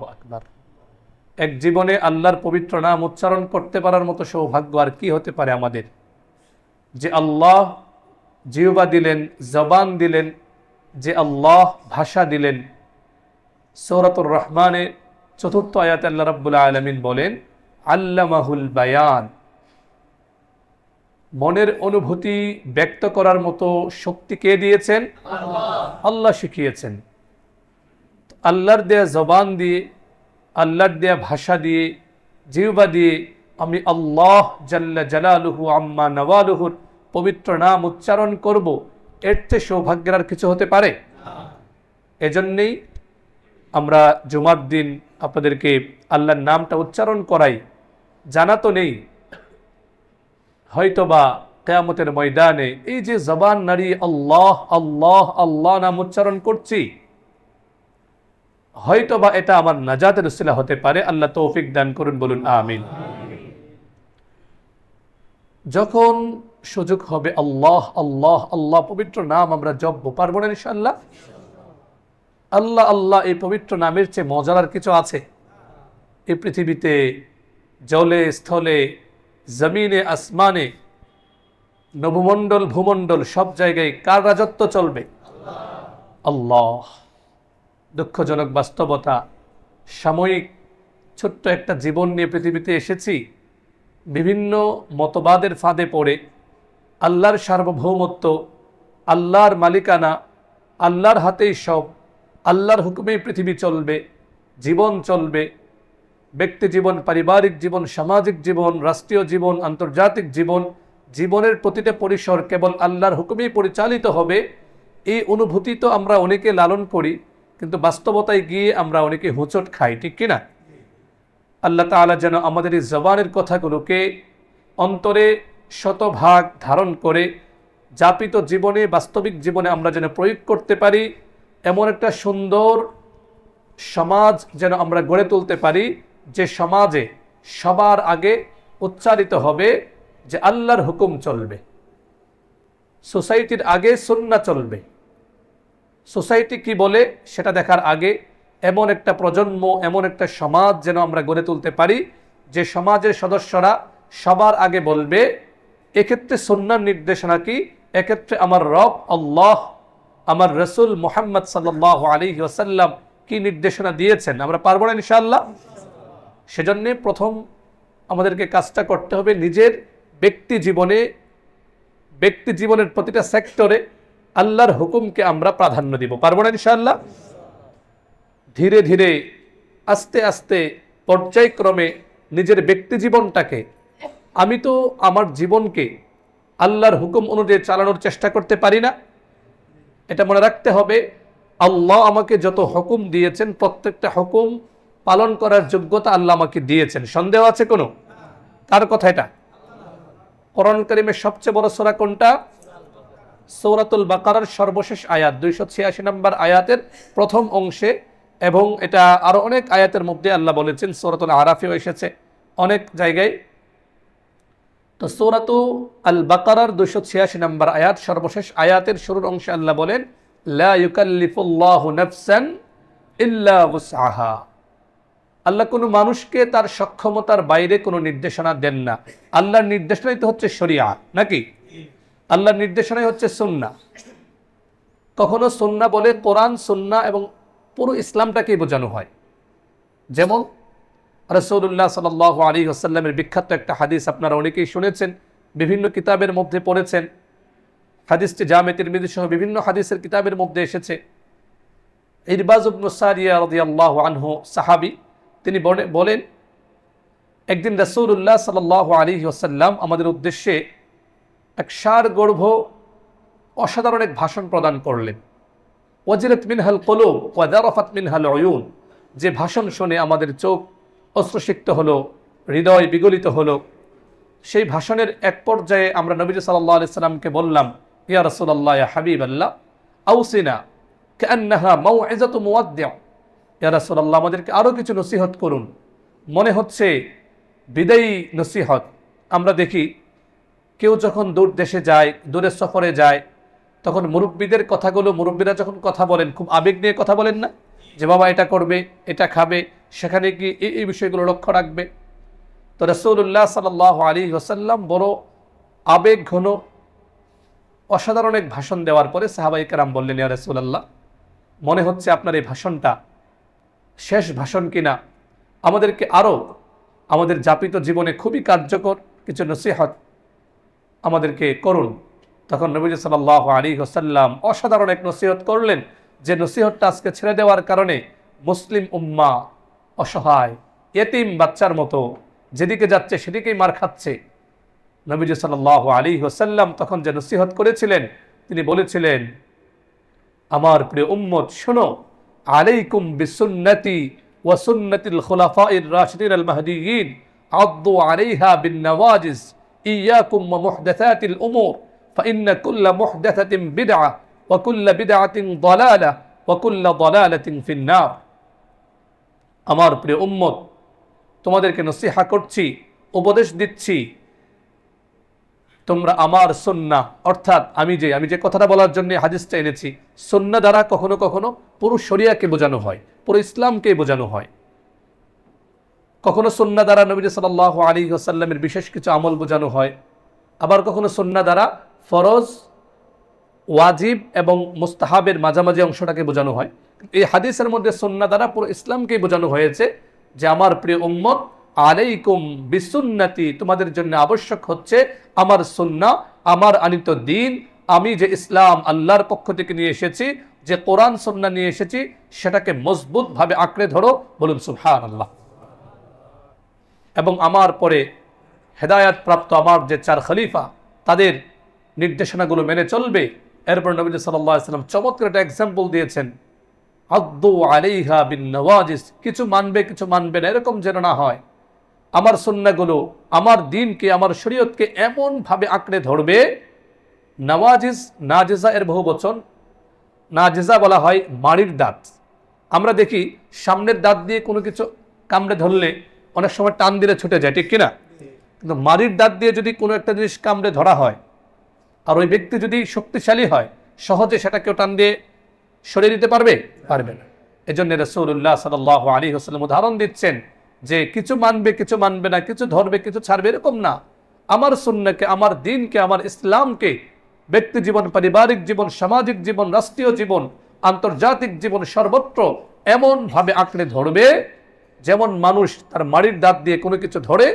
আকবার। এক জীবনে আল্লাহর পবিত্র নাম উচ্চারণ করতে পারার মতো সৌভাগ্য আর কি হতে পারে আমাদের, যে আল্লাহ জিহ্বা দিলেন, জবান দিলেন, যে আল্লাহ ভাষা দিলেন। সূরাতুর রহমানে ৪র্থ আয়াতে আল্লাহ রাব্বুল আলামিন বলেন, আল্লামাহুল বায়ান। মনের অনুভূতি ব্যক্ত করার মতো শক্তি কে দিয়েছেন? আল্লাহ শিখিয়েছেন। আল্লাহর দেয়া জবান দিয়ে, আল্লাহর দেয়া ভাষা দিয়ে, জিহ্বা দিয়ে আমি আল্লাহ জাল্লা জালালুহু আম্মা নওয়ালুহুর পবিত্র নাম উচ্চারণ করব, এর চেয়ে সৌভাগ্যের আর কিছু হতে পারে? এজন্যেই আমরা জুমার দিন আপনাদেরকে আল্লাহর নামটা উচ্চারণ করাই। জানা তো নেই, হয়তোবা কিয়ামতের ময়দানে এই যে জবান নাড়িয়ে আল্লাহ আল্লাহ আল্লাহ নাম উচ্চারণ করছি, হয়তোবা এটা আমার নাজাতের উসিলা হতে পারে। আল্লাহ তৌফিক দান করুন, বলুন আমিন। যখন সুযোগ হবে আল্লাহ আল্লাহ আল্লাহ পবিত্র নাম আমরা জপব, পারবো না ইনশাআল্লাহ? আল্লাহ আল্লাহ এই পবিত্র নামের চেয়ে মজার আর কিছু আছে? এই পৃথিবীতে জলে স্থলে জমিনে আসমানে নভমণ্ডল ভূমণ্ডল সব জায়গায় কার রাজত্ব চলবে? আল্লাহ। দুঃখজনক বাস্তবতা, সাময়িক ছোট্ট একটা জীবন নিয়ে পৃথিবীতে এসেছি। বিভিন্ন মতবাদের ফাঁদে পড়ে আল্লাহর সার্বভৌমত্ব, আল্লাহর মালিকানা, আল্লাহর হাতেই সব, আল্লাহর হুকুমেই পৃথিবী চলবে, জীবন চলবে, ব্যক্তি জীবন, পারিবারিক জীবন, সামাজিক জীবন, রাষ্ট্রীয় জীবন, আন্তর্জাতিক জীবন, জীবনের প্রতিটা পরিসর কেবল আল্লাহর হুকুমেই পরিচালিত হবে। এই অনুভূতি তো আমরা অনেকে লালন করি, কিন্তু বাস্তবতায় গিয়ে আমরা অনেকে হোঁচট খাই, ঠিক কিনা? আল্লাহ তাআলা যেন আমাদের এই জবানের কথাগুলোকে অন্তরে শতভাগ ধারণ করে যাপিত জীবনে, বাস্তবিক জীবনে আমরা যেন প্রয়োগ করতে পারি। এমন একটা সুন্দর সমাজ যেন আমরা গড়ে তুলতে পারি, যে সমাজে সবার আগে উচ্চারিত হবে যে আল্লাহর হুকুম চলবে, সোসাইটির আগে সুন্নাহ চলবে। সোসাইটি কি বলে সেটা দেখার আগে এমন একটা প্রজন্ম, এমন একটা সমাজ যেন আমরা গড়ে তুলতে পারি, যে সমাজের সদস্যরা সবার আগে বলবে এক্ষেত্রে সুন্নাহর নির্দেশনা কি, এক্ষেত্রে আমার রব আল্লাহ, আমার রসুল মুহাম্মদ সাল্লাল্লাহু আলাইহি ওয়াসাল্লাম কি নির্দেশনা দিয়েছেন। আমরা পারবো না ইনশাআল্লাহ? সেজন্য প্রথম আমাদেরকে কাজটা করতে হবে, নিজের ব্যক্তি জীবনের প্রতিটা সেক্টরে আল্লাহর হুকুমকে আমরা প্রাধান্য দিব। পারবো না ইনশাআল্লাহ? ধীরে ধীরে আস্তে আস্তে পর্যায়ক্রমে নিজের ব্যক্তি জীবনটাকে, আমি তো আমার জীবনকে আল্লাহর হুকুম অনুযায়ী চালানোর চেষ্টা করতে পারি না। এটা মনে রাখতে হবে, আল্লাহ আমাকে যত হুকুম দিয়েছেন প্রত্যেকটা হুকুম পালন করার যোগ্যতা আল্লাহ আমাকে দিয়েছেন। সন্দেহ আছে কোনো? কার কথা এটা? কোরআন কারীমের সবচেয়ে বড় সূরা কোনটা? সূরাতুল বাকারার সর্বশেষ আয়াত 286 নম্বর আয়াতের প্রথম অংশে, এবং এটা আরো অনেক আয়াতের মধ্যে আল্লাহ বলেছেন। সূরাতুল আরাফেও এসেছে অনেক জায়গায়। তো সূরাতু আল বাকারার 286 নম্বর আয়াত সর্বশেষ আয়াতের শুরুর অংশে আল্লাহ বলেন, লা ইউকাল্লিফুল্লাহু নাফসান ইল্লা উসআহা। আল্লাহ কোনো মানুষকে তার সক্ষমতার বাইরে কোনো নির্দেশনা দেন না। আল্লাহর নির্দেশনাই তো হচ্ছে শরিয়া, নাকি? আল্লাহর নির্দেশনাই হচ্ছে সুন্নাহ। কখনো সুন্নাহ বলে কোরআন, সুন্নাহ এবং পুরো ইসলামটাকেই বোঝানো হয়। যেমন রাসূলুল্লাহ সাল্লাল্লাহু আলাইহি ওয়াসাল্লামের বিখ্যাত একটা হাদিস আপনারা অনেকেই শুনেছেন, বিভিন্ন কিতাবের মধ্যে পড়েছেন। হাদিসটি জামে তিরমিজি সহ বিভিন্ন হাদিসের কিতাবের মধ্যে এসেছে। ইরবাজ ইবনে সারিয়া রাদিয়াল্লাহু আনহু সাহাবী, তিনি বলেন, একদিন রাসূলুল্লাহ সাল্লাল্লাহু আলাইহি ওয়াসাল্লাম আমাদের উদ্দেশ্যে এক সারগর্ভ অসাধারণ এক ভাষণ প্রদান করলেন। ওয়াজিলাত মিনহাল কুলুব ওয়া যারাফাত মিনহাল উয়ুন। যে ভাষণ শুনে আমাদের চোখ অশ্রুসিক্ত হলো, হৃদয় বিগলিত হলো। সেই ভাষণের এক পর্যায়ে আমরা নবীজি সাল্লাল্লাহু আলাইহি সাল্লামকে বললাম, ইয়া রাসূলুল্লাহ, ইয়া হাবিবাল্লাহ, আউসিনা কান্নাহা মাউইযাতু মুওয়াদ্দি'। ইয়া রাসূলুল্লাহ, আমাদেরকে আরো কিছু নসিহত করুন, মনে হচ্ছে বিদায়ী নসিহত। আমরা দেখি কেউ যখন দূর দেশে যায়, দূরের সফরে যায়, তখন মুরব্বীদের কথাগুলো, মুরব্বীরা যখন কথা বলেন খুব আবেগ নিয়ে কথা বলেন না, যে বাবা এটা করবে, এটা খাবে, সেখানে কি এই বিষয়গুলো লক্ষ্য রাখবে। তো রাসূলুল্লাহ সাল্লাল্লাহু আলাইহি ওয়াসাল্লাম বড় আবেগ ঘন অসাধারণ এক ভাষণ দেওয়ার পরে সাহাবায়ে কেরাম বললেন, ইয়া রাসূলুল্লাহ, মনে হচ্ছে আপনার এই ভাষণটা শেষ ভাষণ কিনা, আমাদেরকে আরও আমাদের যাপিত জীবনে খুবই কার্যকর কিছু নসিহত আমাদেরকে করুন। তখন নবী সাল্লাল্লাহু আলাইহি ওয়াসাল্লাম অসাধারণ এক নসিহত করলেন, যে নসিহতটা আজকে ছেড়ে দেওয়ার কারণে মুসলিম উম্মাহ অসহায় ইয়েতিম বাচ্চার মতো যেদিকে যাচ্ছে সেদিকেই মার খাচ্ছে। নবী সাল্লাল্লাহু আলাইহি ওয়াসাল্লাম তখন যে নসিহত করেছিলেন, তিনি বলেছিলেন, আমার প্রিয় উম্মত শোনো, আলাইকুম বিসুন্নতি ওয়া সুন্নাতিল খুলাফাইর রাশিদিন আল মাহদিয়িন আদু আলাইহা বিন নওয়াজিজ ইয়াকুম ওয়া মুহদাসাতিল উমুর ফাইন্না কুল্লা মুহদাসাতিন বিদআহ ওয়া কুল্লা বিদআতিন দালালাহ ওয়া কুল্লা দালালাতিন ফিন নার। আমার প্রিয় উম্মত, তোমাদেরকে নসিহা করছি, উপদেশ দিচ্ছি, তোমরা আমার সুন্নাহ, অর্থাৎ আমি যে কথাটা বলার জন্য হাদিসটা এনেছি, সুন্নাহ দ্বারা কখনো কখনো পুরো শরিয়াকে বোঝানো হয়, পুরো ইসলামকে বোঝানো হয়। কখনো সুন্নাহ দ্বারা নবী সাল্লাল্লাহু আলাইহি ওয়াসাল্লামের বিশেষ কিছু আমল বোঝানো হয়, আবার কখনো সুন্নাহ দ্বারা ফরজ, ওয়াজিব এবং মুস্তাহাবের মাঝামাঝি অংশটাকে বোঝানো হয়। এই হাদিসের মধ্যে সুন্নাহ দ্বারা পুরো ইসলামকেই বোঝানো হয়েছে, যে আমার প্রিয় উম্মত, আলাইকুম বিসুন্নতি, তোমাদের জন্য আবশ্যক হচ্ছে আমার সুন্নাহ, আমার আনিত দ্বীন, আমি যে ইসলাম আল্লাহর পক্ষ থেকে নিয়ে এসেছি, যে কোরআন সুন্নাহ নিয়ে এসেছি, সেটাকে মজবুতভাবে আঁকড়ে ধরো, বলুন সুবহানাল্লাহ। এবং আমার পরে হেদায়াত প্রাপ্ত আমার যে 4 খলিফা, তাদের নির্দেশনাগুলো মেনে চলবে। এরপর নবী সাল্লাল্লাহু আলাইহি ওয়াসাল্লাম চমৎকার একটা এক্সাম্পল দিয়েছেন, আদু আলাইহা বিন নওয়াজিজ, কিছু মানবে কিছু মানবে না, এরকম যেন না হয়। আমার সুন্নাহগুলো, আমার দ্বীনকে, আমার শরীয়তকে এমনভাবে আঁকড়ে ধরবে। নওয়াজিজ, নাজিজা এর বহু বচন, নাজিজা বলা হয় মাড়ির দাঁত। আমরা দেখি সামনের দাঁত দিয়ে কোনো কিছু কামড়ে ধরলে অনেক সময় টান দিলে ছুটে যায়, ঠিক কিনা? কিন্তু মাড়ির দাঁত দিয়ে যদি কোনো একটা জিনিস কামড়ে ধরা হয়, আর ওই ব্যক্তি যদি শক্তিশালী হয়, সহজে সেটা কেউ টান দিয়ে সরিয়ে দিতে পারবে না। এজন্য রাসূলুল্লাহ সাল্লাল্লাহু আলাইহি ওয়াসাল্লাম উদাহরণ দিচ্ছেন যে কিছু মানবে কিছু মানবে না, কিছু ধরবে কিছু ছাড়বে, এরকম না। আমার সুন্নাহকে, আমার দ্বীনকে, আমার ইসলামকে ব্যক্তি জীবন, পারিবারিক জীবন, সামাজিক জীবন, রাষ্ট্রীয় জীবন, আন্তর্জাতিক জীবন, সর্বত্র এমনভাবে আঁকড়ে ধরবে, যেমন মানুষ তার মাড়ির দাঁত দিয়ে কোনো কিছু ধরে,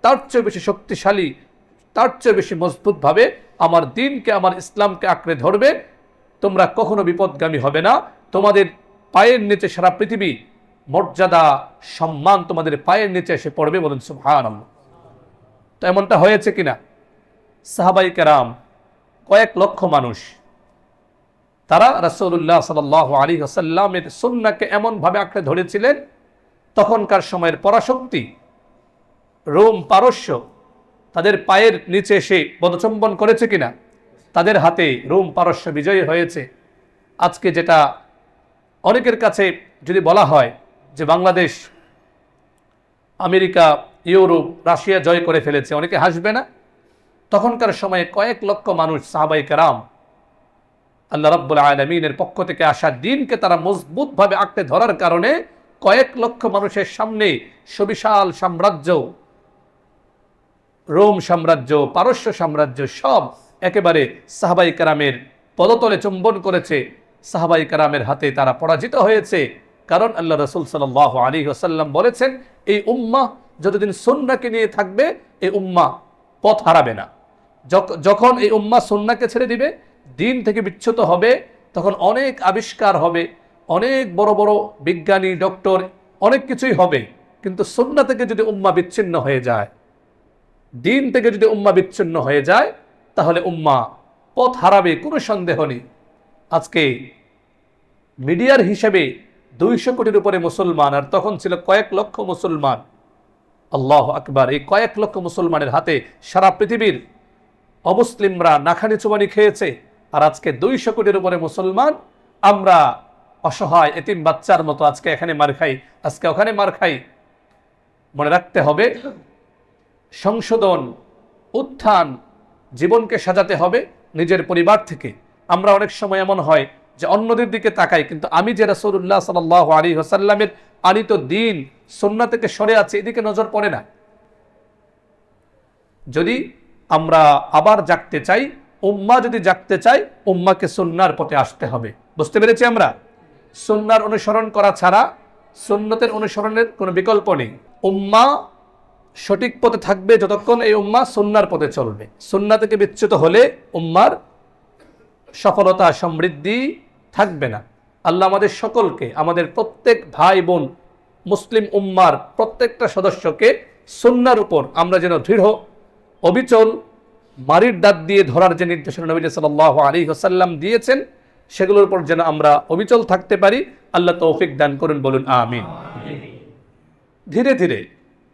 তার চেয়ে বেশি শক্তিশালী, তার চেয়ে বেশি মজবুতভাবে আমার দ্বীনকে, আমার ইসলামকে আঁকড়ে ধরবে। তোমরা কখনো বিপদগামী হবে না। তোমাদের পায়ের নিচে সারা পৃথিবী, মর্যাদা, সম্মান তোমাদের পায়ের নিচে এসে পড়বে, বলুন সুবহানাল্লাহ। তো এমনটা হয়েছে কিনা? সাহাবায়ে কেরাম কয়েক লক্ষ মানুষ, তারা রাসূলুল্লাহ সাল্লাল্লাহু আলাইহি ওয়াসাল্লামের সুন্নাহকে এমনভাবে আঁকড়ে ধরেছিলেন, তখনকার সময়ের পরাশক্তি রোম, পারস্য তাদের পায়ের নিচে এসে পদচুম্বন করেছে কিনা? তাদের হাতে রোম, পারস্য বিজয়ী হয়েছে। আজকে যেটা অনেকের কাছে যদি বলা হয় যে বাংলাদেশ আমেরিকা, ইউরোপ, রাশিয়া জয় করে ফেলেছে, অনেকে হাসবে না? তখনকার সময়ে কয়েক লক্ষ মানুষ, সাহাবায়ে কেরাম, আল্লাহ রাব্বুল আলামিনের পক্ষ থেকে আসা দ্বীনকে তারা মজবুতভাবে আঁকড়ে ধরার কারণে কয়েক লক্ষ মানুষের সামনে সুবিশাল সাম্রাজ্য, রোম সাম্রাজ্য, পারস্য সাম্রাজ্য, সব একেবারে সাহাবায়ে কেরামের পদতলে চুম্বন করেছে। সাহাবায়ে কেরামের হাতে তারা পরাজিত হয়েছে। কারণ আল্লাহ রাসূল সাল্লাল্লাহু আলাইহি ওয়াসাল্লাম বলেছেন, এই উম্মাহ যতদিন সুন্নাহকে নিয়ে থাকবে, এই উম্মাহ পথ হারাবে না। যখন এই উম্মাহ সুন্নাহকে ছেড়ে দিবে, দ্বীন থেকে বিচ্যুত হবে, তখন অনেক আবিষ্কার হবে, অনেক বড় বড় বিজ্ঞানী, ডক্টর, অনেক কিছুই হবে। কিন্তু সুন্নাহ থেকে যদি উম্মাহ বিচ্ছিন্ন হয়ে যায়, দ্বীন থেকে যদি উম্মাহ বিচ্ছিন্ন হয়ে যায়, তাহলে উম্মাহ পথ হারাবে, কোনো সন্দেহ নেই। আজকে মিডিয়ার হিসেবে 200 কোটির উপরে মুসলমান, আর তখন ছিল কয়েক লক্ষ মুসলমান। আল্লাহু আকবার। এই কয়েক লক্ষ মুসলমানের হাতে সারা পৃথিবীর অমুসলিমরা নাখানি চুবানি খেয়েছে। আর আজকে 200 কোটির উপরে মুসলমান, আমরা অসহায় এতিম বাচ্চার মতো আজকে এখানে মার খাই, আজকে ওখানে মার খাই। মনে রাখতে হবে, সংশোধন, উত্থান, জীবনকে সাজাতে হবে নিজের পরিবার থেকে। আমরা অনেক সময় এমন হয় যে অন্যদের দিকে তাকাই, কিন্তু আমি যে রাসূলুল্লাহ সাল্লাল্লাহু আলাইহি ওয়াসাল্লামের আনিত দিন সুন্নাহ থেকে সরে আছে, এদিকে নজর পড়ে না। যদি আমরা আবার জাগতে চাই, উম্মাহ যদি জাগতে চাই, উম্মাহকে সুন্নাহর পথে আসতে হবে। বুঝতে পেরেছি আমরা? সুন্নাহর অনুসরণ করা ছাড়া সুন্নতের অনুসরণের কোনো বিকল্প নেই। উম্মাহ সঠিক পথে থাকবে যতক্ষণ এই উম্মাহ সুন্নাহর পথে চলবে। সুন্নাহ থেকে বিচ্যুত হলে উম্মাহর সফলতা সমৃদ্ধি থাকবে না। আল্লাহ আমাদের সকলকে, আমাদের প্রত্যেক ভাই বোন মুসলিম উম্মার প্রত্যেকটা সদস্যকে সুন্নাহর উপর আমরা যেন দৃঢ় অবিচল মারির দাঁত দিয়ে ধরার যে নির্দেশনা নবী সাল্লাল্লাহু আলাইহি ওয়াসাল্লাম দিয়েছেন, সেগুলোর উপর যেন আমরা অবিচল থাকতে পারি। আল্লাহ তৌফিক দান করুন, বলুন আমিন। ধীরে ধীরে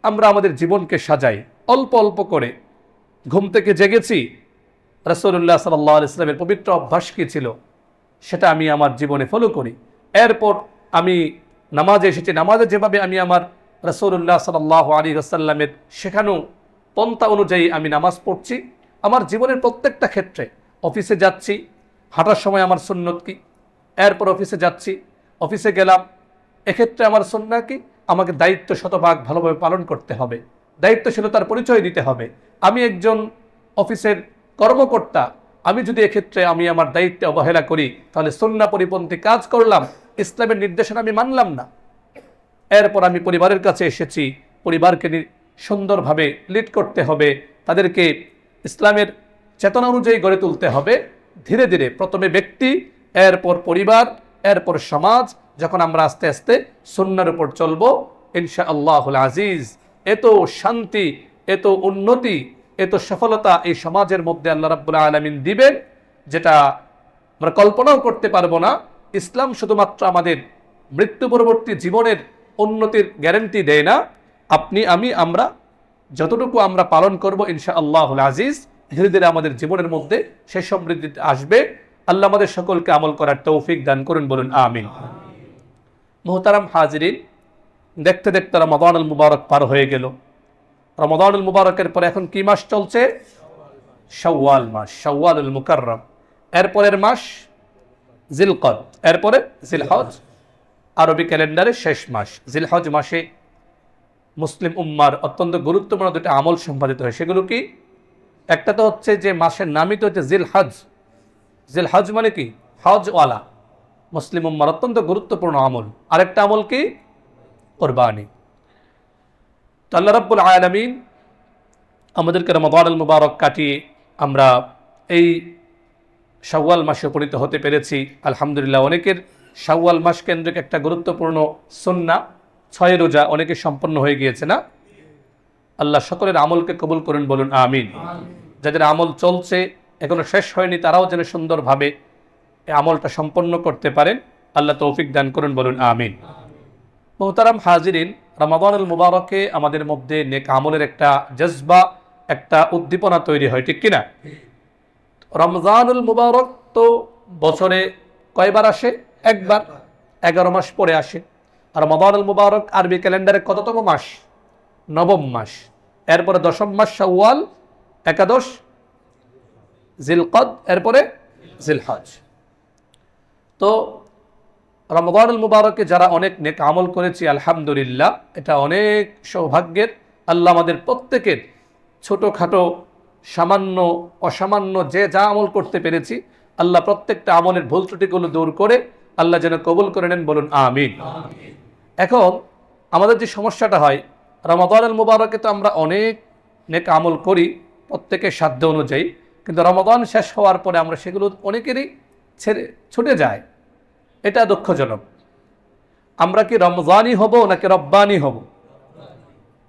আমরা আমাদের জীবনকে সাজাই, অল্প অল্প করে। ঘুম থেকে জেগেছি, রাসূলুল্লাহ সাল্লাল্লাহু আলাইহি ওয়াসাল্লামের পবিত্র অভ্যাস কি ছিল সেটা আমি আমার জীবনে ফলো করি। এরপর আমি নামাজে এসেছি, নামাজে যেভাবে আমি আমার রাসূলুল্লাহ সাল্লাল্লাহু আলাইহি ওয়াসাল্লামের শেখানো পন্থা অনুযায়ী আমি নামাজ পড়ছি। আমার জীবনের প্রত্যেকটা ক্ষেত্রে, অফিসে যাচ্ছি, হাঁটার সময় আমার সুন্নত কি, এরপর অফিসে যাচ্ছি, অফিসে গেলাম, এক্ষেত্রে আমার সুন্নাহ কি, আমাকে দায়িত্ব শতভাগ ভালোভাবে পালন করতে হবে, দায়িত্বশীলতার পরিচয় দিতে হবে। আমি একজন অফিসের কর্মকর্তা, আমি যদি এক্ষেত্রে আমি আমার দায়িত্বে অবহেলা করি, তাহলে সুন্নাহ পরিপন্থী কাজ করলাম, ইসলামের নির্দেশনা আমি মানলাম না। এরপর আমি পরিবারের কাছে এসেছি, পরিবারকে সুন্দরভাবে লিড করতে হবে, তাদেরকে ইসলামের চেতনা অনুযায়ী গড়ে তুলতে হবে। ধীরে ধীরে প্রথমে ব্যক্তি, এরপর পরিবার, এরপর সমাজ। যখন আমরা আস্তে আস্তে সুন্নাহর উপর চলবো, ইনশাআল্লাহুল আজিজ এত শান্তি, এত উন্নতি, এত সফলতা এই সমাজের মধ্যে আল্লাহ রাব্বুল আলামিন দিবেন, যেটা আমরা কল্পনাও করতে পারবো না। ইসলাম শুধুমাত্র আমাদের মৃত্যু পরবর্তী জীবনের উন্নতির গ্যারান্টি দেয় না। আপনি, আমি, আমরা যতটুকু আমরা পালন করব, ইনশাআল্লাহুল আজিজ ধীরে ধীরে আমাদের জীবনের মধ্যে সেই সমৃদ্ধি আসবে। আল্লাহ আমাদের সকলকে আমল করার তৌফিক দান করুন, বলুন আমিন। মুহতারাম হাজিরিন, দেখতে দেখতে রমাদানুল মুবারক পার হয়ে গেল। রমাদানুল মুবারকের পরে এখন কি মাস চলছে? শাওয়াল মাস, শাওয়ালুল মুকাররম। এরপরের মাস জিলকদ, এরপরে জিলহজ, আরবি ক্যালেন্ডারের শেষ মাস। জিলহজ মাসে মুসলিম উম্মার অত্যন্ত গুরুত্বপূর্ণ দুটো আমল সম্পাদিত হয়। সেগুলো কি? একটা তো হচ্ছে যে মাসের নামই তো হচ্ছে জিলহজ। জিলহজ মানে কি? হজওয়ালা। মুসলিম উম্মার অত্যন্ত গুরুত্বপূর্ণ আমল। আরেকটা আমল কি? কোরবানি। তো আল্লাহ রাব্বুল আলামিন আমাদেরকে রমাদানুল মুবারক কাটিয়ে আমরা এই শাওয়াল মাসে উপনীত হতে পেরেছি, আলহামদুলিল্লাহ। অনেকের শাওয়াল মাস কেন্দ্রিক একটা গুরুত্বপূর্ণ সুন্নাহ 6 রোজা অনেকে সম্পন্ন হয়ে গিয়েছে না? আল্লাহ সকলের আমলকে কবুল করুন, বলুন আমিন। যাদের আমল চলছে, এখনো শেষ হয়নি, তারাও যেন সুন্দরভাবে এই আমলটা সম্পন্ন করতে পারেন। আল্লাহ তৌফিক দান করুন, বলুন আমিন। মুহতারাম হাজিরিন, রমাদানুল মুবারকে আমাদের মধ্যে নেক আমলের একটা জজবা, একটা উদ্দীপনা তৈরি হয়, ঠিক কিনা? রমজানুল মুবারক তো বছরে কয়বার আসে? একবার, 11 মাস পরে আসে। আর রমাদানুল মুবারক আরবি ক্যালেন্ডারে কততম মাস? 9ম মাস। এরপরে 10ম মাস শাওয়াল, একাদশ জিলকদ, এরপরে জিলহজ। তো রমাদানুল মুবারকে যারা অনেক নেক আমল করেছি, আলহামদুলিল্লাহ, এটা অনেক সৌভাগ্যের। আল্লাহ আমাদের প্রত্যেকের ছোটোখাটো, সামান্য, অসামান্য যে যা আমল করতে পেরেছি, আল্লাহ প্রত্যেকটা আমলের ভুল ত্রুটিগুলো দূর করে আল্লাহ যেন কবুল করে নেন, বলুন আমিন। এখন আমাদের যে সমস্যাটা হয়, রমাদানুল মুবারকে তো আমরা অনেক নেক আমল করি প্রত্যেকের সাধ্য অনুযায়ী, কিন্তু রমাদান শেষ হওয়ার পরে আমরা সেগুলো অনেকেরই ছুটে যায়। এটা দুঃখজনক। আমরা কি রমজানি হব নাকি রব্বানি হব?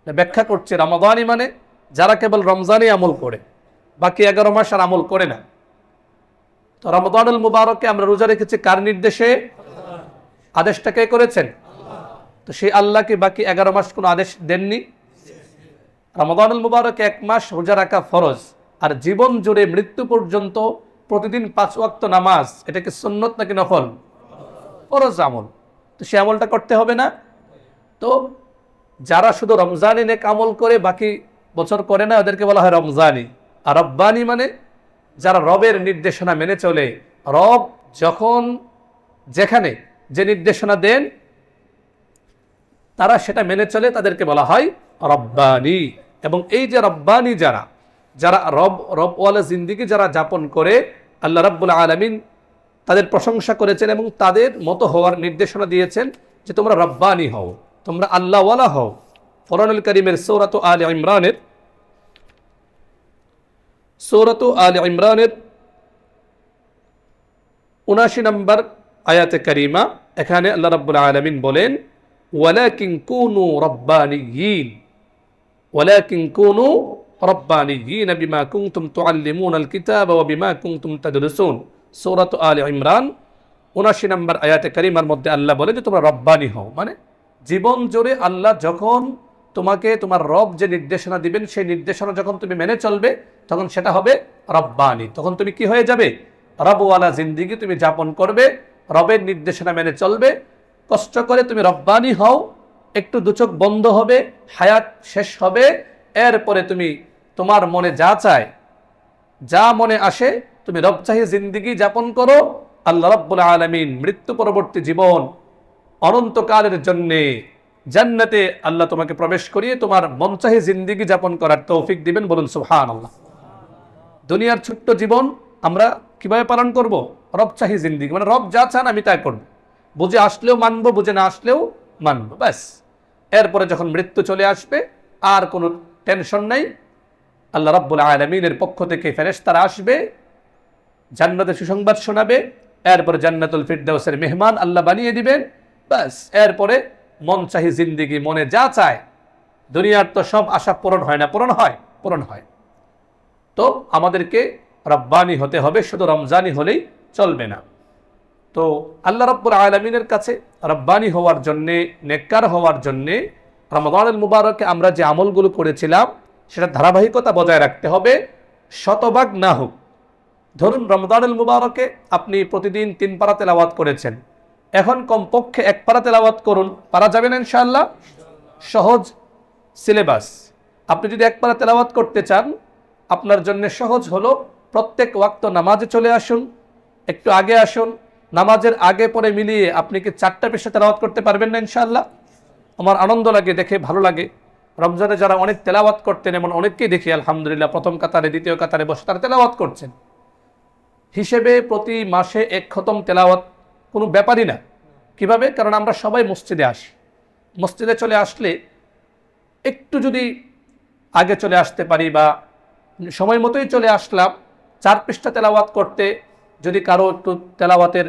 ব্যাখ্যা করছে, রমাদানি মানে যারা কেবল রমজানি আমল করে, বাকি 11 মাস আর আমল করে না। তো রমাদানুল মুবারকে আমরা রোজা রেখেছি কার নির্দেশে? আদেশটা কে করেছেন? তো সেই আল্লাহকে বাকি 11 মাস কোনো আদেশ দেননি? রমাদানুল মুবারকে 1 মাস রোজা রাখা ফরজ, আর জীবন জুড়ে মৃত্যু পর্যন্ত প্রতিদিন 5 ওয়াক্ত নামাজ, এটা কি সুন্নত নাকি নফল? ফরজ আমল। তো সে আমলটা করতে হবে না? তো যারা শুধু রমজানি নেক আমল করে বাকি বছর করে না, ওদেরকে বলা হয় রমজানি। আর রব্বানি মানে যারা রবের নির্দেশনা মেনে চলে। রব যখন যেখানে যে নির্দেশনা দেন, তারা সেটা মেনে চলে, তাদেরকে বলা হয় রব্বানি। এবং এই যে রব্বানি যারা যারা রবওয়ালা জিন্দিগি যারা যাপন করে, আল্লাহ রাব্বুল আলামিন তাদের প্রশংসা করেছেন এবং তাদের মতো হওয়ার নির্দেশনা দিয়েছেন যে তোমরা রব্বানি হও, তোমরা আল্লাহওয়ালা হও। কোরআনুল কারীমের সূরাত আলে ইমরানের ৭৯ নম্বর আয়াতে কারিমা, এখানে আল্লাহ রাব্বুল আলামিন বলেন ওয়ালাকিন কুনু রব্বানিয়িন, ওয়ালাকিন কুনু রব্বানিয়িন বিমা কুনতুম তুআল্লিমুনাল কিতাবা ওয়া বিমা কুনতুম তাদরুসুন। সূরাত আলে ইমরান ৭৯ নম্বর আয়াতে কারিমার মধ্যে আল্লাহ বলেন যে তোমরা রব্বানি হও, মানে জীবন জুড়ে আল্লাহ যখন তোমাকে তোমার রব যে নির্দেশনা দিবেন সেই নির্দেশনা যখন তুমি মেনে চলবে তখন সেটা হবে রব্বানি। তখন তুমি কি হয়ে যাবে? রবওয়ালা জিন্দিগি তুমি যাপন করবে, রবের নির্দেশনা মেনে চলবে। কষ্ট করে তুমি রব্বানি হও, একটু দুচোখ বন্ধ হবে, হায়াত শেষ হবে, এরপরে তুমি তোমার মনে যা চায়, যা মনে আসে তুমি রবচাহী জিন্দিগি যাপন করো। আল্লাহ রাব্বুল আলামিন মৃত্যু পরবর্তী জীবন অনন্তকালের জন্যে জান্নাতে আল্লাহ তোমাকে প্রবেশ করিয়ে তোমার মনচাহী জিন্দিগি যাপন করার তৌফিক দিবেন। বলুন সুবহানাল্লাহ। দুনিয়ার ছোট্ট জীবন আমরা কিভাবে পালন করব? রবচাহী জিন্দিগি, মানে রব যা চান আমি তাই করব, বুঝে আসলেও মানবো, বুঝে না আসলেও মানবো, ব্যাস। এরপরে যখন মৃত্যু চলে আসবে আর কোনো টেনশন নাই। আল্লাহ রাব্বুল আলামিনের পক্ষ থেকে ফেরেশতারা আসবে, জান্নাতের সুসংবাদ শোনাবে, এরপরে জান্নাতুল ফিরদাউসের মেহমান আল্লাহ বানিয়ে দিবেন, ব্যাস। এরপরে মন চাহি জিন্দিগি, মনে যা চায়। দুনিয়ার তো সব আশা পূরণ হয় না, পূরণ হয়, পূরণ হয়। তো আমাদেরকে রব্বানি হতে হবে, শুধু রমজানি হলেই চলবে না। তো আল্লাহ রাব্বুল আলামিনের কাছে রব্বানি হওয়ার জন্যে, নেককার হওয়ার জন্যে রমাদানুল মুবারকে আমরা যে আমলগুলো করেছিলাম সেটা ধারাবাহিকতা বজায় রাখতে হবে, শতভাগ না হোক। ধরুন রমাদানুল মুবারকে আপনি প্রতিদিন 3 পারা তেলাওয়াত করেছেন, এখন কমপক্ষে 1 পারা তেলাওয়াত করুন। পারা যাবে না ইনশাআল্লাহ? সহজ সিলেবাস। আপনি যদি 1 পারা তেলাওয়াত করতে চান, আপনার জন্য সহজ হলো প্রত্যেক ওয়াক্ত নামাজে চলে আসুন, একটু আগে আসুন, নামাজের আগে পরে মিলিয়ে আপনি কি 4টা পৃষ্ঠা তেলাওয়াত করতে পারবেন না ইনশাআল্লাহ? আমার আনন্দ লাগে, দেখে ভালো লাগে। রমজানে যারা অনেক তেলাওয়াত করতেন এমন অনেককেই দেখি আলহামদুলিল্লাহ প্রথম কাতারে, দ্বিতীয় কাতারে বসে তারা তেলাওয়াত করছেন। হিসেবে প্রতি মাসে 1 খতম তেলাওয়াত কোনো ব্যাপারই না। কিভাবে? কারণ আমরা সবাই মসজিদে আসি। মসজিদে চলে আসলে একটু যদি আগে চলে আসতে পারি বা সময় মতোই চলে আসলাম, 4 পৃষ্ঠা তেলাওয়াত করতে যদি কারো একটু তেলাওয়াতের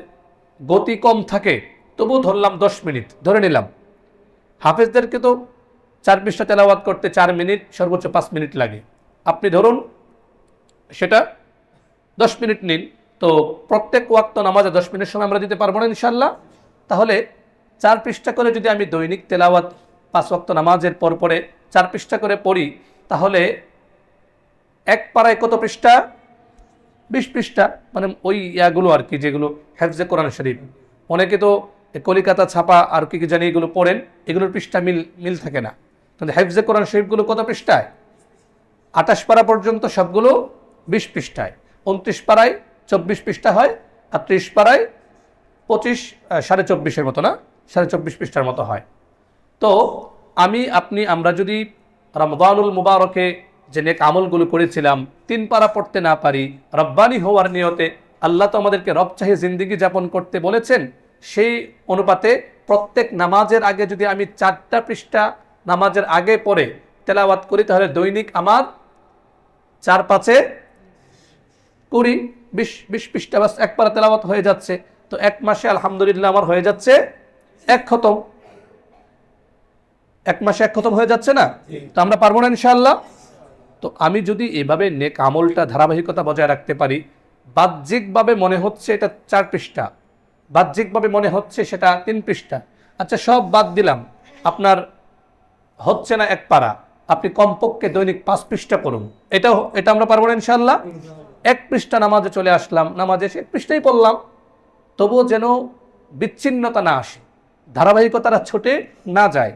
গতি কম থাকে, তবু ধরলাম 10 মিনিট ধরে নিলাম। হাফেজদেরকে তো 4 পৃষ্ঠা তেলাওয়াত করতে 4 মিনিট, সর্বোচ্চ 5 মিনিট লাগে। আপনি ধরুন সেটা 10 মিনিট নিন, তো প্রত্যেক ওয়াক্ত নামাজে 10 মিনিট সময় আমরা দিতে পারবো না ইনশাআল্লাহ? তাহলে 4 পৃষ্ঠা করে যদি আমি দৈনিক তেলাওয়াত 5 ওয়াক্ত নামাজের পর পরে 4 পৃষ্ঠা করে পড়ি, তাহলে 1 পারায় কত পৃষ্ঠা? 20 পৃষ্ঠা। মানে ওই ইয়াগুলো আর কি, যেগুলো হেফজে কোরআন শরীফ, অনেকে তো কলিকাতা ছাপা আর কি জানি এগুলো পড়েন, এগুলোর পৃষ্ঠা মিল থাকে না। কিন্তু হেফজে কোরআন শরীফগুলো কত পৃষ্ঠায়? 28 পারা পর্যন্ত সবগুলো 20 পৃষ্ঠায়। 29 পারায় 24 পৃষ্ঠা হয়, আর 30 পারায় 25, 24.5-এর মতো না, 24.5 পৃষ্ঠার মতো হয়। তো আমরা যদি রমজানুল মুবারকে যে নেক আমলগুলো করেছিলাম 3 পারা পড়তে না পারি, রব্বানি হওয়ার নিয়তে, আল্লাহ তো আমাদেরকে রবচাহী জিন্দিগি যাপন করতে বলেছেন, সেই অনুপাতে প্রত্যেক নামাজের আগে যদি আমি 4টা পৃষ্ঠা নামাজের আগে পড়ে তেলাওয়াত করি, তাহলে দৈনিক আমার 4-5-এ 20 পৃষ্ঠা, বাস 1 পারা তেলাওয়াত হয়ে যাচ্ছে। তো 1 মাসে আলহামদুলিল্লাহ আমার হয়ে যাচ্ছে 1 খতম। 1 মাসে 1 খতম হয়ে যাচ্ছে না? তো আমরা পারবো না ইনশাআল্লাহ? তো আমি যদি এভাবে নেক আমলটা ধারাবাহিকতা বজায় রাখতে পারি, বাহ্যিকভাবে মনে হচ্ছে এটা 4 পৃষ্ঠা, বাহ্যিকভাবে মনে হচ্ছে সেটা 3 পৃষ্ঠা, আচ্ছা সব বাদ দিলাম, আপনার হচ্ছে না 1 পারা, আপনি কমপক্ষে দৈনিক 5 পৃষ্ঠা করুন। এটা আমরা পারবো না ইনশাআল্লাহ? 1 পৃষ্ঠা নামাজে চলে আসলাম, নামাজে এসে 1 পৃষ্ঠাই পড়লাম, তবুও যেন বিচ্ছিন্নতা না আসে, ধারাবাহিকতাটা ছুটে না যায়।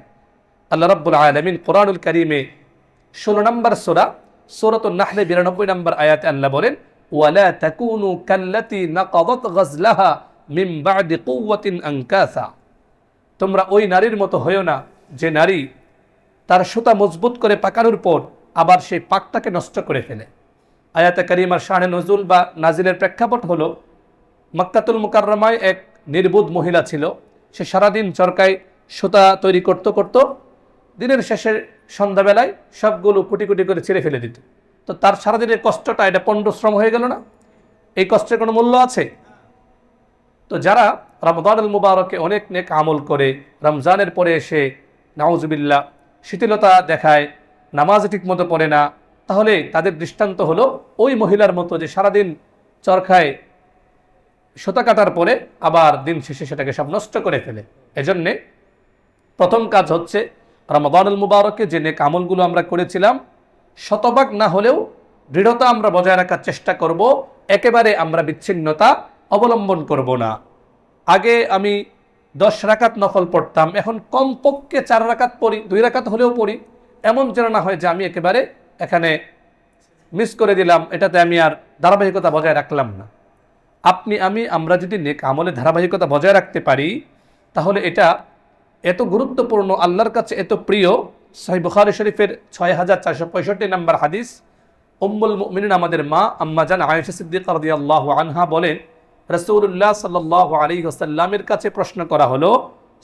আল্লাহ রাব্বুল আলামিন কোরআনুল কারীমে 16 নম্বর সূরা, সূরাতুন নাহলে 92 নম্বর আয়াতে আল্লাহ বলেন, ওয়ালা তাকুনু কাল্লাতী নাকাদাত গাজলাহা মিন বা'দি কুওয়াতিন আনকাসা। তোমরা ওই নারীর মতো হইও না যে নারী তার সুতা মজবুত করে পাকানোর পর আবার সেই পাকটাকে নষ্ট করে ফেলে। আয়াতে কারিমার শানে নজুল বা নাজিলের প্রেক্ষাপট হলো, মক্কাতুল মুকাররমায় এক নির্বুধ মহিলা ছিল। সে সারাদিন চরকায় সুতা তৈরি করতে দিনের শেষে সন্ধ্যাবেলায় সবগুলো কুটি কুটি করে ছিঁড়ে ফেলে দিত। তো তার সারাদিনের কষ্টটা এটা পণ্ডশ্রম হয়ে গেল না? এই কষ্টের কোনো মূল্য আছে? তো যারা রমজানুল মুবারকে অনেক নেক আমল করে রমজানের পরে এসে নাউজুবিল্লাহ শিথিলতা দেখায়, নামাজ ঠিকমতো পড়ে না, তাহলে তাদের দৃষ্টান্ত হলো ওই মহিলার মতো যে সারাদিন চরখায় সুতা কাটার পরে আবার দিন শেষে সেটাকে সব নষ্ট করে ফেলে। এজন্যে প্রথম কাজ হচ্ছে রমজানুল মুবারকে যে নেক আমলগুলো আমরা করেছিলাম শতভাগ না হলেও দৃঢ়তা আমরা বজায় রাখার চেষ্টা করব। একেবারে আমরা বিচ্ছিন্নতা অবলম্বন করব না। আগে আমি 10 রাকাত নফল পড়তাম, এখন কমপক্ষে 4 রাকাত পড়ি, 2 রাকাত হলেও পড়ি। এমন যেন না হয় যে আমি একেবারে এখানে মিস করে দিলাম, এটাতে আমি আর ধারাবাহিকতা বজায় রাখলাম না। আমরা যদি নেক আমলে ধারাবাহিকতা বজায় রাখতে পারি তাহলে এটা এত গুরুত্বপূর্ণ, আল্লাহর কাছে এত প্রিয়। সহিহ বুখারী শরীফের 6465 নম্বর হাদিস, উম্মুল মুমিনিন আমাদের মা আম্মা জান আয়েশা সিদ্দিকা রাদিয়াল্লাহু আনহা বলেন, রাসূলুল্লাহ সাল্লাল্লাহু আলাইহি ওয়াসাল্লামের কাছে প্রশ্ন করা হলো,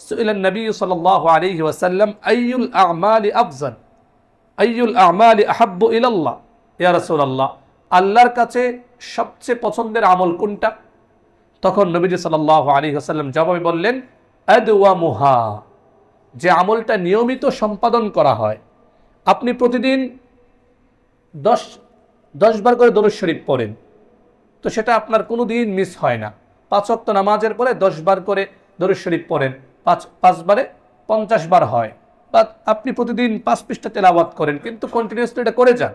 সুইলান নবী সাল্লাল্লাহু আলাইহি ওয়াসাল্লাম আইয়ুল আ'মালি আফজাল, আইয়ুল আ'মালি আহাব্বু ইলাল্লাহ, ইয়া রাসূলুল্লাহ, আল্লাহর কাছে সবচেয়ে পছন্দের আমল কোনটা? তখন নবীজি সাল্লাল্লাহু আলাইহি ওয়াসাল্লাম জবাবে বললেন, আদওয়ামুহা, যে আমলটা নিয়মিত সম্পাদন করা হয়। আপনি প্রতিদিন 10 বার করে দরুদ শরীফ পড়েন, তো সেটা আপনার কোনো দিন মিস হয় না। 5 ওয়াক্ত নামাজের পরে 10 বার করে দরুদ শরীফ পড়েন, 5 বারে 50 বার হয়। বা আপনি প্রতিদিন 5 পৃষ্ঠা তেলাওয়াত করেন, কিন্তু কন্টিনিউয়াসলি এটা করে যান।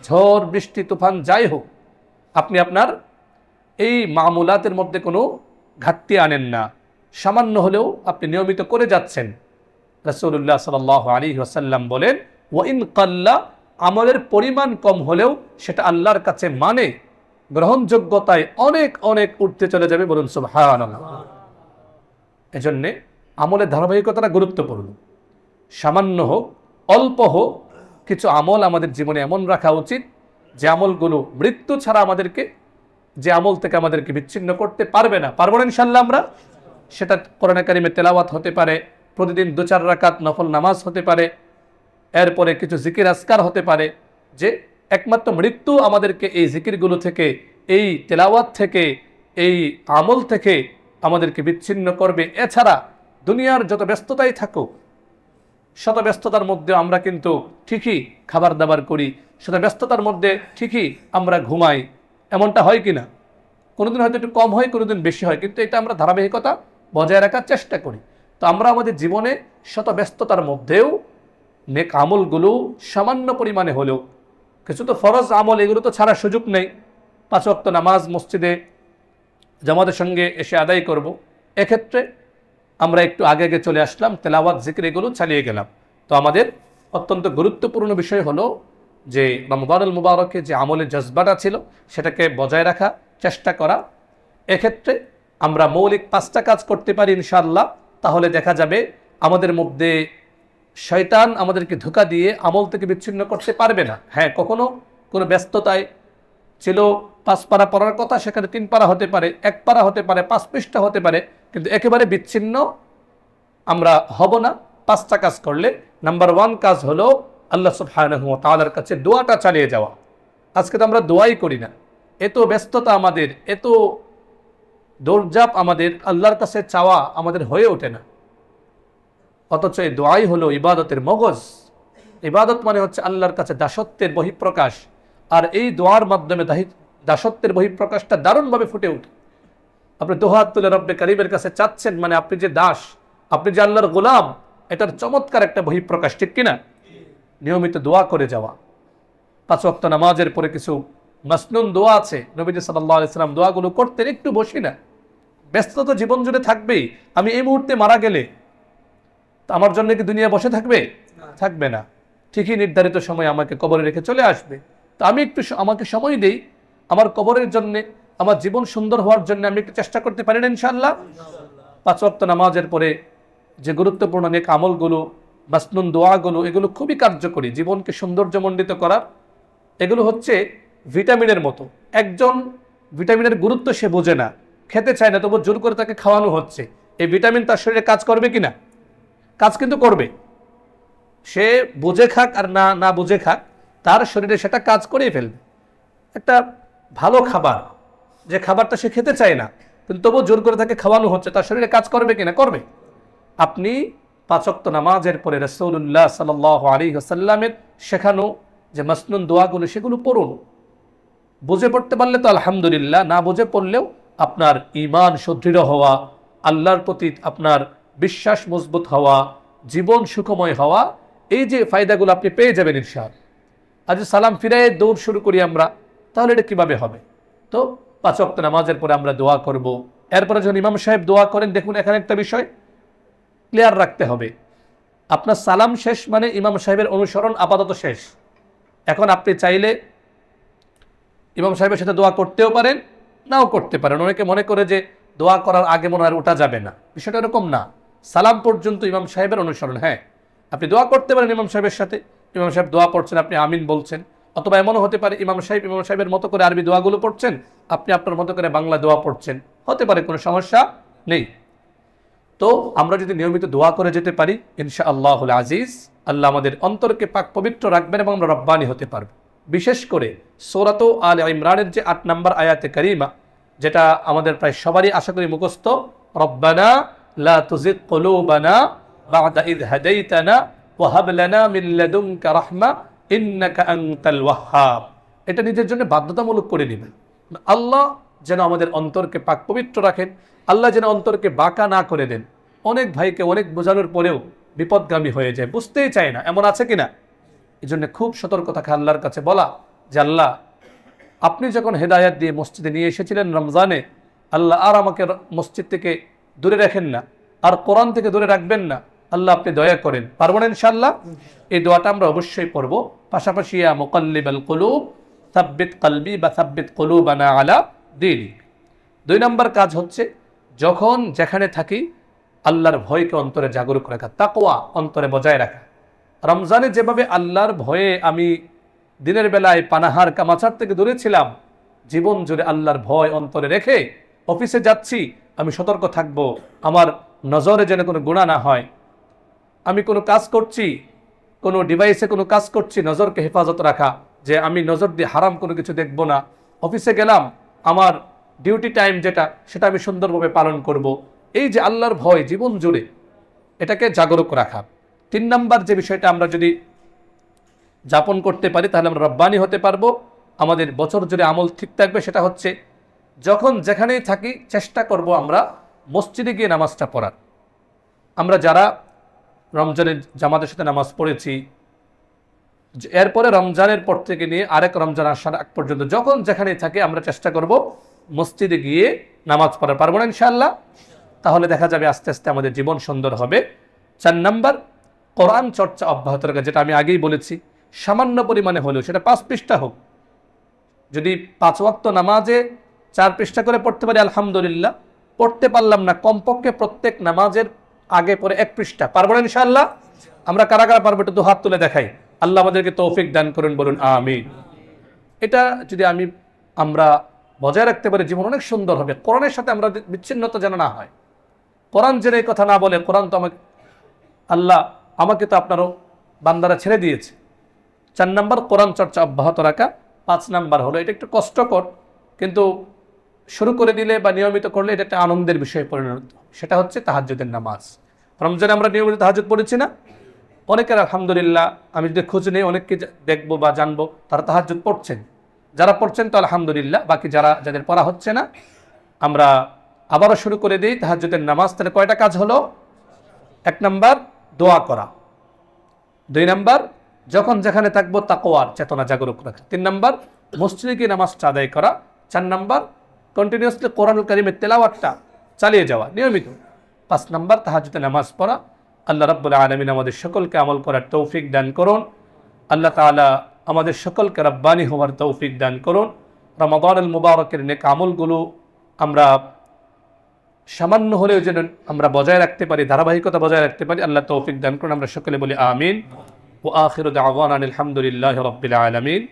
ঝড় বৃষ্টি তুফান যাই হোক, আপনি আপনার এই মামুলাতের মধ্যে কোনো ঘাটতি আনেন না, সামান্য হলেও আপনি নিয়মিত করে যাচ্ছেন। রাসূলুল্লাহ সাল্লাল্লাহু আলাইহি ওয়াসাল্লাম বলেন, ওয়া ইন কাল্লা, আমলের পরিমাণ কম হলেও সেটা আল্লাহর কাছে মানে গ্রহণযোগ্যতায় অনেক অনেক উঠতে চলে যাবে। বলুন সুবহানাল্লাহ। এজন্যে আমলের ধারাবাহিকতাটা গুরুত্বপূর্ণ। সামান্য হোক অল্প হোক, কিছু আমল আমাদের জীবনে এমন রাখা উচিত যে আমলগুলো মৃত্যু ছাড়া যে আমল থেকে আমাদেরকে বিচ্ছিন্ন করতে পারবে না। পারবো না ইনশাআল্লাহ আমরা? সেটা কোরআনে কারিমে তেলাওয়াত হতে পারে, প্রতিদিন 2-4 রাকাত নফল নামাজ হতে পারে, এরপরে কিছু জিকির আজকার হতে পারে, যে একমাত্র মৃত্যু আমাদেরকে এই জিকিরগুলো থেকে, এই তেলাওয়াত থেকে, এই আমল থেকে আমাদেরকে বিচ্ছিন্ন করবে। এছাড়া দুনিয়ার যত ব্যস্ততাই থাকুক, শত ব্যস্ততার মধ্যে আমরা কিন্তু ঠিকই খাবার দাবার করি, শত ব্যস্ততার মধ্যে ঠিকই আমরা ঘুমাই। এমনটা হয় কি না? কোনোদিন হয়তো একটু কম হয়, কোনোদিন বেশি হয়, কিন্তু এটা আমরা ধারাবাহিকতা বজায় রাখার চেষ্টা করি। তো আমরা আমাদের জীবনে শত ব্যস্ততার মধ্যেও নেক আমলগুলো সামান্য পরিমাণে হলেও, কিছু তো ফরজ আমল, এগুলো তো ছাড়ার সুযোগ নেই। 5 ওয়াক্ত নামাজ মসজিদে জামাতের সঙ্গে এসে আদায় করব, এক্ষেত্রে আমরা একটু আগে চলে আসলাম, তেলাওয়াত জিকির এগুলো চালিয়ে গেলাম। তো আমাদের অত্যন্ত গুরুত্বপূর্ণ বিষয় হলো যে রমজানুল মুবারকে যে আমলের জজবাটা ছিল সেটাকে বজায় রাখা চেষ্টা করা। এক্ষেত্রে আমরা মৌলিক 5টা কাজ করতে পারি ইনশাআল্লাহ, তাহলে দেখা যাবে আমাদের মধ্যে শয়তান আমাদেরকে ধোঁকা দিয়ে আমল থেকে বিচ্ছিন্ন করতে পারবে না। হ্যাঁ, কখনো কোনো ব্যস্ততায় ছিল 5 পারা পড়ার কথা, সেখানে 3 পারা হতে পারে, 1 পারা হতে পারে, 5 পৃষ্ঠা হতে পারে, কিন্তু একেবারে বিচ্ছিন্ন আমরা হব না। 5টা কাজ করলে নাম্বার 1 কাজ হলো আল্লাহ সুবহানাহু ওয়া তাআলার কাছে দোয়াটা চালিয়ে যাওয়া। আজকে তো আমরা দোয়াই করি না, এত ব্যস্ততা আমাদের, এত দৌড়ঝাঁপ আমাদের, আল্লাহর কাছে চাওয়া আমাদের হয়ে ওঠে না। অথচ এই দোয়াই হলো ইবাদতের মগজ। ইবাদত মানে হচ্ছে আল্লাহর কাছে দাসত্বের বহিঃপ্রকাশ, আর এই দোয়ার মাধ্যমে দাসত্বের বহিঃপ্রকাশটা দারুণভাবে ফুটে ওঠে। আপনি দুহাত তুলে রব্বে কারীমের কাছে চাচ্ছেন, মানে আপনি যে দাস, আপনি যে আল্লাহর গোলাম, এটার চমৎকার একটা বহিঃপ্রকাশ, ঠিক কিনা? নিয়মিত দোয়া করে যাওয়া। 5 ওয়াক্ত নামাজের পরে কিছু মাসনুন দোয়া আছে, নবীজি সাল্লাল্লাহু আলাইহি সাল্লাম দোয়াগুলো করতেন। একটু বসি না, ব্যস্ততা জীবন জুড়ে থাকবেই। আমি এই মুহূর্তে মারা গেলে তো আমার জন্য কি দুনিয়া বসে থাকবে? থাকবে না। ঠিকই নির্ধারিত সময় আমাকে কবরে রেখে চলে আসবে। তো আমি একটু আমাকে সময় দেই আমার কবরের জন্যে, আমার জীবন সুন্দর হওয়ার জন্য আমি একটু চেষ্টা করতে পারি না ইনশাআল্লাহ? 5 ওয়াক্ত নামাজের পরে যে গুরুত্বপূর্ণ নেক আমলগুলো মাসনুন দোয়াগুলো, এগুলো খুবই কার্যকরী জীবনকে সৌন্দর্যমণ্ডিত করার। এগুলো হচ্ছে ভিটামিনের মতো। একজন ভিটামিনের গুরুত্ব সে বোঝে না, খেতে চায় না, তবু জোর করে তাকে খাওয়ানো হচ্ছে। এই ভিটামিন তার শরীরে কাজ করবে কি না? কাজ কিন্তু করবে। সে বুঝে খাক আর না না বুঝে খাক, তার শরীরে সেটা কাজ করেই ফেলবে। একটা ভালো খাবার, যে খাবারটা সে খেতে চায় না কিন্তু তবু জোর করে তাকে খাওয়ানো হচ্ছে, তার শরীরে কাজ করবে কিনা? করবে। আপনি 5 ওয়াক্ত নামাজের পরে রাসূলুল্লাহ সাল্লাল্লাহু আলাইহি ওয়াসাল্লামের শেখানো যে মাসনুন দোয়াগুলো, সেগুলো পড়ুন। বুঝে পড়তে পারলে তো আলহামদুলিল্লাহ, না বুঝে পড়লেও আপনার ঈমান সুদৃঢ় হওয়া, আল্লাহর প্রতি আপনার বিশ্বাস মজবুত হওয়া, জীবন সুখময় হওয়া, এই যে ফায়দাগুলো আপনি পেয়ে যাবেন ইনশাআল্লাহ। আজ সালাম ফিরায় দৌড় শুরু করি আমরা, তাহলে এটা কিভাবে হবে? তো 5 ওয়াক্ত নামাজের পরে আমরা দোয়া করব। এরপরে যখন ইমাম সাহেব দোয়া করেন, দেখুন এখানে একটা বিষয় ক্লিয়ার রাখতে হবে। আপনার সালাম শেষ মানে ইমাম সাহেবের অনুসরণ আপাতত শেষ। এখন আপনি চাইলে ইমাম সাহেবের সাথে দোয়া করতেও পারেন, নাও করতে পারেন। অনেকে মনে করে যে দোয়া করার আগে মনে হয় ওঠা যাবে না, বিষয়টা এরকম না। সালাম পর্যন্ত ইমাম সাহেবের অনুসরণ। হ্যাঁ, আপনি দোয়া করতে পারেন ইমাম সাহেবের সাথে, ইমাম সাহেব দোয়া পড়ছেন, আপনি আমিন বলছেন। অথবা এমনও হতে পারে ইমাম সাহেবের মতো করে আরবি দোয়াগুলো পড়ছেন, আপনি আপনার মতো করে বাংলা দোয়া পড়ছেন, হতে পারে, কোনো সমস্যা নেই। তো আমরা যদি নিয়মিত দোয়া করে যেতে পারি ইনশাআল্লাহুল আজিজ, আল্লাহ আমাদের অন্তরকে পাক পবিত্র রাখবেন এবং আমরা রব্বানি হতে পারব। বিশেষ করে সূরাত আলে ইমরানের যে 8 নম্বর আয়াতে কারিমা, যেটা আমাদের প্রায় সবারই আশা করি মুখস্থ, রব্বানা লা তুজিগ কুলুবানা বা'দা ইয হাদাইতানা ওয়া হাব লানা মিন লাদুনকা রাহমা ইন্নাকা আনতাল ওয়াহ্হাব। এটা নিজের জন্য বাধ্যতামূলক করে নেবেন। আল্লাহ যেন আমাদের অন্তরকে পাক পবিত্র রাখেন, আল্লাহ যেন অন্তরকে বাঁকা না করে দেন। অনেক ভাইকে অনেক বোঝানোর পরেও বিপদগামী হয়ে যায়, বুঝতেই চায় না, এমন আছে কিনা? এই জন্য খুব সতর্ক থাকে আল্লাহর কাছে বলা যে আল্লাহ, আপনি যখন হেদায়াত দিয়ে মসজিদে নিয়ে এসেছিলেন রমজানে, আল্লাহ আর আমাকে মসজিদ থেকে দূরে রাখেন না, আর কোরআন থেকে দূরে রাখবেন না, আল্লাহ আপনি দয়া করেন। পারবেন ইনশাআল্লাহ? এই দোয়াটা আমরা অবশ্যই পড়ব। পাশাপাশি ইয়া মুকাল্লিবাল কুলুব সাব্বিত কলবি বা সাব্বিত কুলুবানা আলা দীনিক। 2 নম্বর কাজ হচ্ছে যখন যেখানে থাকি আল্লাহর ভয়কে অন্তরে জাগরুক রাখা, তাকওয়া অন্তরে বজায় রাখা। রমজানে যেভাবে আল্লাহর ভয়ে আমি দিনের বেলায় পানাহার কামাচার থেকে দূরে ছিলাম, জীবন জুড়ে আল্লাহর ভয় অন্তরে রেখে অফিসে যাচ্ছি, আমি সতর্ক থাকব আমার নজরে যেন কোনো গুনাহ না হয়। আমি কোনো কাজ করছি, কোনো ডিভাইসে কোনো কাজ করছি, নজরকে হেফাজত রাখা, যে আমি নজর দিয়ে হারাম কোনো কিছু দেখব না। অফিসে গেলাম, আমার ডিউটি টাইম যেটা, সেটা আমি সুন্দরভাবে পালন করব। এই যে আল্লাহর ভয় জীবন জুড়ে, এটাকে জাগরুক রাখা। 3 নম্বর যে বিষয়টা আমরা যদি যাপন করতে পারি, তাহলে আমরা রব্বানি হতে পারবো, আমাদের বছর জুড়ে আমল ঠিক থাকবে। সেটা হচ্ছে যখন যেখানেই থাকি চেষ্টা করব আমরা মসজিদে গিয়ে নামাজটা পড়ার। আমরা যারা রমজানের জামাতের সাথে নামাজ পড়েছি, এরপরে রমজানের পর থেকে নিয়ে আরেক রমজান আসার আগ পর্যন্ত যখন যেখানেই থাকে আমরা চেষ্টা করব মসজিদে গিয়ে নামাজ পড়ার। পারবো না ইনশাআল্লাহ? তাহলে দেখা যাবে আস্তে আস্তে আমাদের জীবন সুন্দর হবে। 4 নম্বর, কোরআন চর্চা অব্যাহত রাখা, যেটা আমি আগেই বলেছি, সামান্য পরিমাণে হলেও, সেটা 5 পৃষ্ঠা হোক। যদি 5 ওয়াক্ত নামাজে 4 পৃষ্ঠা করে পড়তে পারি আলহামদুলিল্লাহ, পড়তে পারলাম না, কমপক্ষে প্রত্যেক নামাজের আগে পরে 1 পৃষ্ঠা। পারবো না ইনশাআল্লাহ? আমরা কারা কারা পারবো একটু 2 হাত তুলে দেখাই। আল্লাহ আমাদেরকে তৌফিক দান করুন, বলুন আমিন। এটা যদি আমরা বজায় রাখতে পারি, জীবন অনেক সুন্দর হবে। কোরআনের সাথে আমরা বিচ্ছিন্নতা যেন না হয়। কোরআন যেন এই কথা না বলে, কোরআন তো আমাকে তো আপনারও বান্দারা ছেড়ে দিয়েছে। 4 নম্বর, কোরআন চর্চা অব্যাহত রাখা। 5 নম্বর হলো, এটা একটু কষ্টকর, কিন্তু শুরু করে দিলে বা নিয়মিত করলে এটা একটা আনন্দের বিষয়ে পরিণত। সেটা হচ্ছে তাহাজ্জুদের নামাজ। রমজানে আমরা নিয়মিত তাহাজ্জুদ পড়েছি না? অনেকের আলহামদুলিল্লাহ, আমি যদি খোঁজ নেই, অনেককে দেখবো বা জানবো তারা তাহাজ্জুদ পড়ছেন। যারা পড়ছেন তো আলহামদুলিল্লাহ, বাকি যাদের পড়া হচ্ছে না, আমরা আবারও শুরু করে দিই তাহাজ্জুদের নামাজ। তাহলে কয়টা কাজ হলো? 1 নম্বর, দোয়া করা। 2 নম্বর, যখন যেখানে থাকবো তাকওয়ার চেতনা জাগরুক রাখা। 3 নম্বর, মসজিদে গিয়ে নামাজটা আদায় করা। 4 নম্বর, কন্টিনিউয়াসলি কোরআনুল কারীমের তেলাওয়াতটা চালিয়ে যাওয়া নিয়মিত। 5 নম্বর, তাহাজ্জুদের নামাজ পড়া। আল্লাহ রাব্বুল আলামিন আমাদের সকলকে আমল করার তৌফিক দান করুন। আল্লাহ তাআলা আমাদের সকলকে রব্বানি হওয়ার তৌফিক দান করুন। রমাদানুল মুবারকের নেক আমলগুলো আমরা সামান্য হলেও যেন আমরা বজায় রাখতে পারি, ধারাবাহিকতা বজায় রাখতে পারি। আল্লাহ তৌফিক দান করুন। আমরা সকলে বলি আমিন। ওয়া আখিরু দাওয়ানা আলহামদুলিল্লাহি রাব্বিল আলামিন।